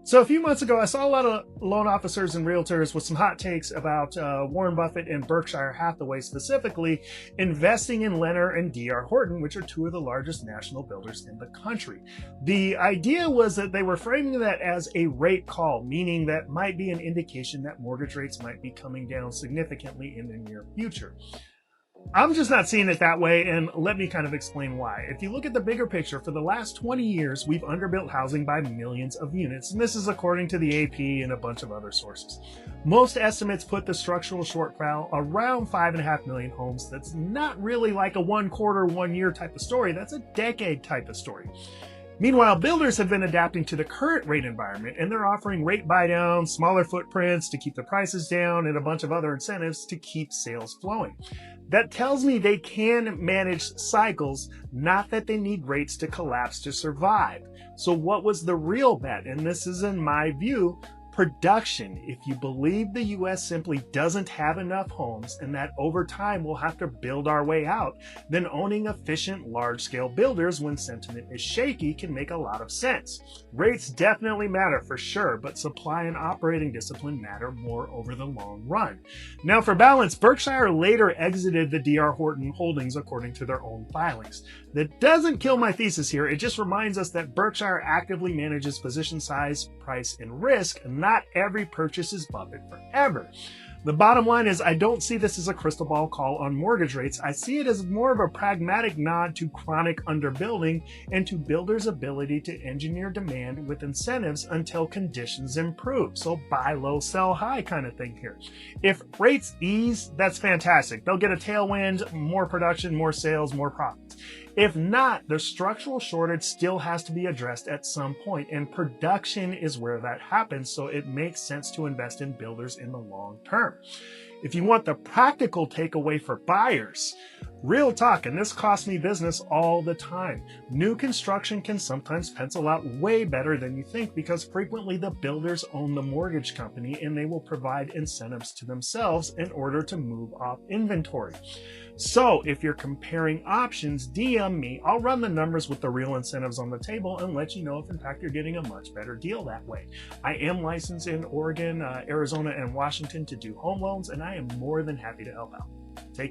So a few months ago, I saw a lot of loan officers and realtors with some hot takes about Warren Buffett and Berkshire Hathaway specifically investing in Lennar and D.R. Horton, which are two of the largest national builders in the country. The idea was that they were framing that as a rate call, meaning that might be an indication that mortgage rates might be coming down significantly in the near future. I'm just not seeing it that way, and let me kind of explain why. If you look at the bigger picture, for the last 20 years, we've underbuilt housing by millions of units, and this is according to the AP and a bunch of other sources. Most estimates put the structural shortfall around 5.5 million homes. That's not really like a 1/4, 1 year type of story. That's a decade type of story. Meanwhile, builders have been adapting to the current rate environment, and they're offering rate buydowns, smaller footprints to keep the prices down, and a bunch of other incentives to keep sales flowing. That tells me they can manage cycles, not that they need rates to collapse to survive. So what was the real bet? And this is, in my view, production. If you believe the US simply doesn't have enough homes and that over time we'll have to build our way out, then owning efficient large-scale builders when sentiment is shaky can make a lot of sense. Rates definitely matter for sure, but supply and operating discipline matter more over the long run. Now for balance, Berkshire later exited the D.R. Horton holdings according to their own filings. That doesn't kill my thesis here, it just reminds us that Berkshire actively manages position size, price, and risk. Not every purchase is Buffett forever. The bottom line is I don't see this as a crystal ball call on mortgage rates. I see it as more of a pragmatic nod to chronic underbuilding and to builders' ability to engineer demand with incentives until conditions improve. So buy low, sell high kind of thing here. If rates ease, that's fantastic. They'll get a tailwind, more production, more sales, more profits. If not, the structural shortage still has to be addressed at some point, and production is where that happens, so it makes sense to invest in builders in the long term. If you want the practical takeaway for buyers, real talk, and this costs me business all the time. New construction can sometimes pencil out way better than you think because frequently the builders own the mortgage company and they will provide incentives to themselves in order to move off inventory. So if you're comparing options, DM me. I'll run the numbers with the real incentives on the table and let you know if in fact you're getting a much better deal that way. I am licensed in Oregon, Arizona, and Washington to do home loans, and I am more than happy to help out. Take